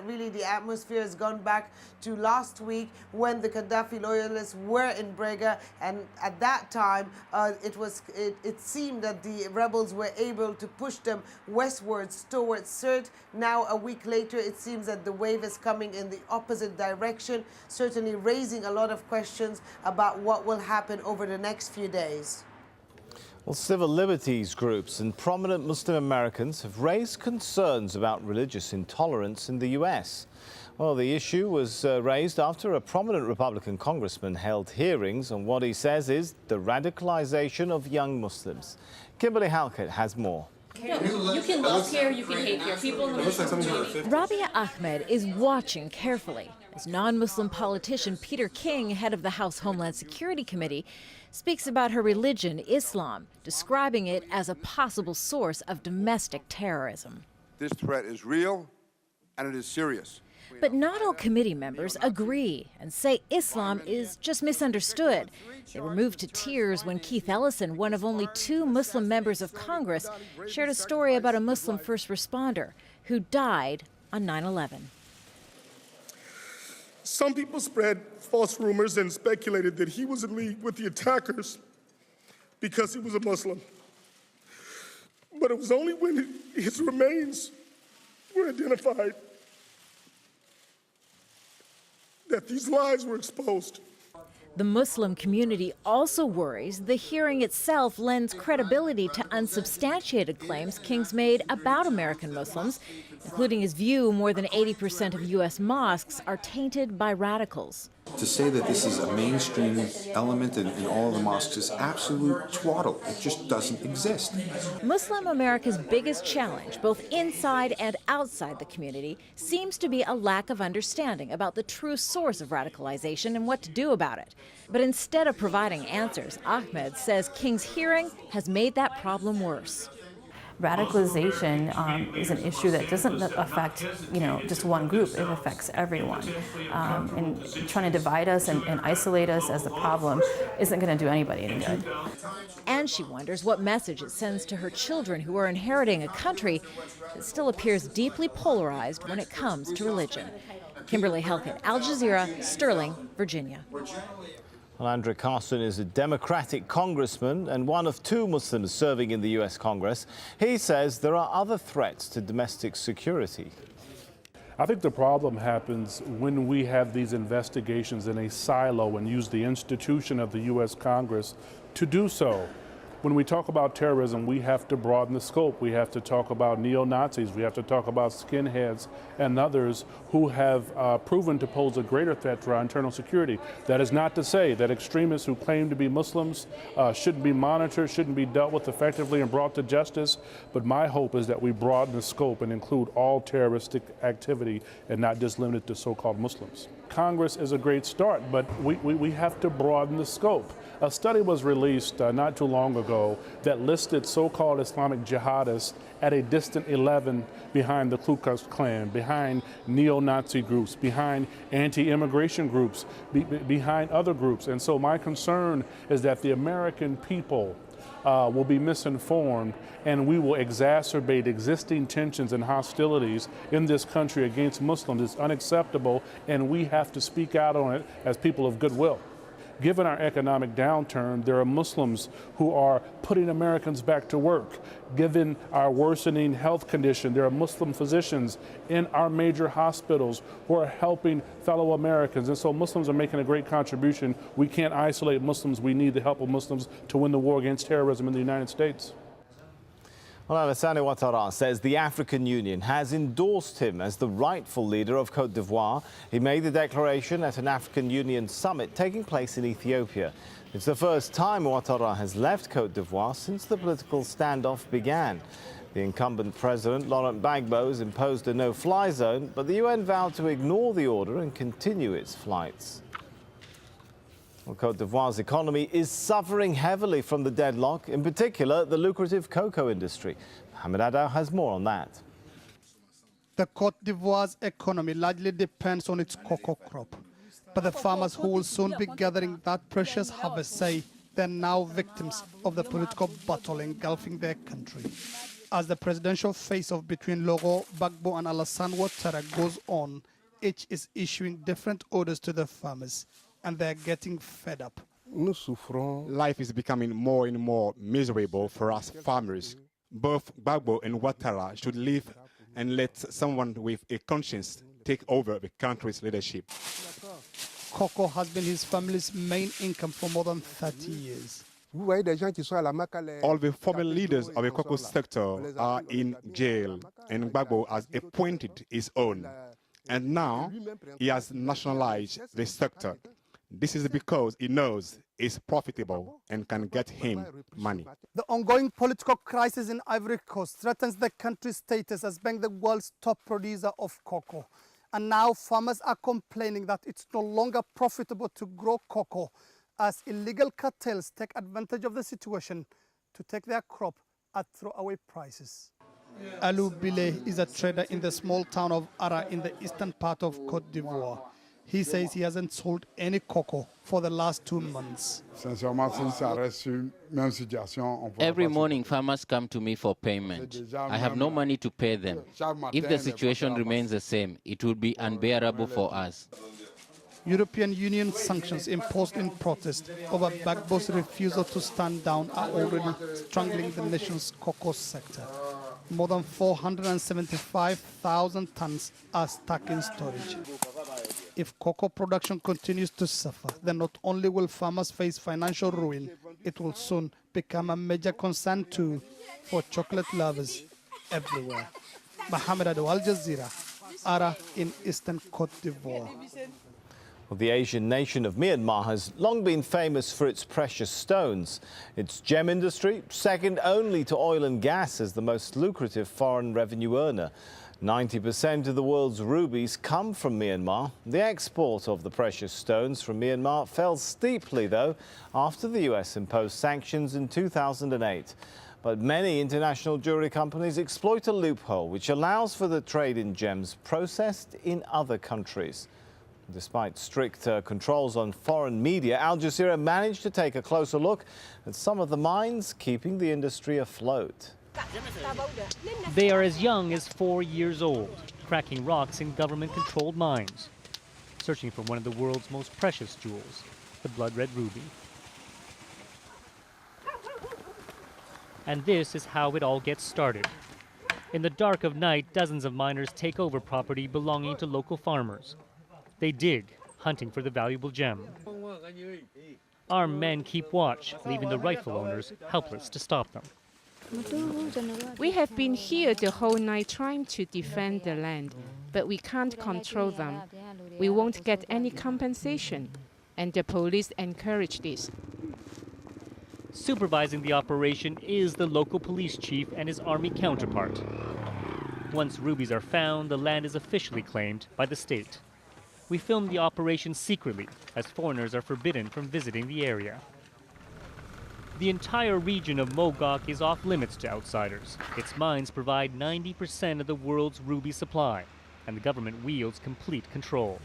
Really, the atmosphere has gone back to last week when the Gaddafi loyalists were in Brega, and at that time it seemed that the rebels were able to push them westwards towards Sirte. Now, a week later, it seems that the wave is coming in the opposite direction, certainly raising a lot of questions about what will happen over the next few days. Well, civil liberties groups and prominent Muslim Americans have raised concerns about religious intolerance in the U.S. Well, the issue was raised after a prominent Republican congressman held hearings on what he says is the radicalization of young Muslims. Kimberly Halkett has more. You can love here, you can hate here. People in the Muslim community. Rabia Ahmed is watching carefully as non-Muslim politician Peter King, head of the House Homeland Security Committee, speaks about her religion, Islam, describing it as a possible source of domestic terrorism. This threat is real and it is serious. But not all committee members agree and say Islam is just misunderstood. They were moved to tears when Keith Ellison, one of only 2 Muslim members of Congress, shared a story about a Muslim first responder who died on 9/11. Some people spread false rumors and speculated that he was in league with the attackers because he was a Muslim. But it was only when his remains were identified that these lies were exposed. The Muslim community also worries the hearing itself lends credibility to unsubstantiated claims King's made about American Muslims, including his view more than 80% of U.S. mosques are tainted by radicals. To say that this is a mainstream element in all of the mosques is absolute twaddle. It just doesn't exist. Muslim America's biggest challenge, both inside and outside the community, seems to be a lack of understanding about the true source of radicalization and what to do about it. But instead of providing answers, Ahmed says King's hearing has made that problem worse. Radicalization is an issue that doesn't affect, just one group. It affects everyone. And trying to divide us and isolate us as the problem isn't going to do anybody any good. And she wonders what message it sends to her children who are inheriting a country that still appears deeply polarized when it comes to religion. Kimberly Halkett, Al Jazeera, Sterling, Virginia. Well, Andrew Carson is a Democratic congressman and one of 2 Muslims serving in the U.S. Congress. He says there are other threats to domestic security. I think the problem happens when we have these investigations in a silo and use the institution of the U.S. Congress to do so. When we talk about terrorism, we have to broaden the scope. We have to talk about neo-Nazis. We have to talk about skinheads and others who have proven to pose a greater threat to our internal security. That is not to say that extremists who claim to be Muslims shouldn't be monitored, shouldn't be dealt with effectively and brought to justice. But my hope is that we broaden the scope and include all terroristic activity and not just limit it to so-called Muslims. Congress is a great start, but we have to broaden the scope. A study was released not too long ago that listed so-called Islamic jihadists at a distant 11 behind the Ku Klux Klan, behind neo-Nazi groups, behind anti-immigration groups, behind other groups. And so my concern is that the American people will be misinformed, and we will exacerbate existing tensions and hostilities in this country against Muslims. It's unacceptable, and we have to speak out on it as people of goodwill. Given our economic downturn, there are Muslims who are putting Americans back to work. Given our worsening health condition, there are Muslim physicians in our major hospitals who are helping fellow Americans. And so Muslims are making a great contribution. We can't isolate Muslims. We need the help of Muslims to win the war against terrorism in the United States. Well, Alassane Ouattara says the African Union has endorsed him as the rightful leader of Côte d'Ivoire. He made the declaration at an African Union summit taking place in Ethiopia. It's the first time Ouattara has left Côte d'Ivoire since the political standoff began. The incumbent president, Laurent Gbagbo, has imposed a no-fly zone, but the UN vowed to ignore the order and continue its flights. Well, Côte d'Ivoire's economy is suffering heavily from the deadlock, in particular the lucrative cocoa industry. Mohamed Adao has more on that. The Côte d'Ivoire's economy largely depends on its cocoa crop. But the farmers who will soon be gathering that precious harvest say they're now victims of the political battle engulfing their country. As the presidential face-off between Laurent Gbagbo and Alassane Ouattara goes on, each is issuing different orders to the farmers, and they're getting fed up. Life is becoming more and more miserable for us farmers. Both Gbagbo and Ouattara should leave and let someone with a conscience take over the country's leadership. Cocoa has been his family's main income for more than 30 years. All the former leaders of the cocoa sector are in jail, and Gbagbo has appointed his own. And now he has nationalized the sector. This is because he knows it's profitable and can get him money. The ongoing political crisis in Ivory Coast threatens the country's status as being the world's top producer of cocoa. And now farmers are complaining that it's no longer profitable to grow cocoa, as illegal cartels take advantage of the situation to take their crop at throwaway prices. Alou Bile is a trader in the small town of Ara in the eastern part of Côte d'Ivoire. He says he hasn't sold any cocoa for the last 2 months. Every morning, farmers come to me for payment. I have no money to pay them. If the situation remains the same, it will be unbearable for us. European Union sanctions imposed in protest over Gbagbo's refusal to stand down are already strangling the nation's cocoa sector. More than 475,000 tons are stuck in storage. If cocoa production continues to suffer, then not only will farmers face financial ruin, it will soon become a major concern too for chocolate lovers everywhere. Mohamed Ado, AlJazeera, Ara in eastern Côte d'Ivoire. Well, the Asian nation of Myanmar has long been famous for its precious stones. Its gem industry, second only to oil and gas as the most lucrative foreign revenue earner. 90% of the world's rubies come from Myanmar. The export of the precious stones from Myanmar fell steeply, though, after the US imposed sanctions in 2008. But many international jewelry companies exploit a loophole which allows for the trade in gems processed in other countries. Despite strict controls on foreign media, AlJazeera managed to take a closer look at some of the mines keeping the industry afloat. They are as young as 4 years old, cracking rocks in government-controlled mines, searching for one of the world's most precious jewels, the blood-red ruby. And this is how it all gets started. In the dark of night, dozens of miners take over property belonging to local farmers. They dig, hunting for the valuable gem. Armed men keep watch, leaving the rightful owners helpless to stop them. We have been here the whole night trying to defend the land, but we can't control them. We won't get any compensation, and the police encourage this. Supervising the operation is the local police chief and his army counterpart. Once rubies are found, the land is officially claimed by the state. We filmed the operation secretly, as foreigners are forbidden from visiting the area. The entire region of Mogok is off limits to outsiders. Its mines provide 90% of the world's ruby supply, and the government wields complete control.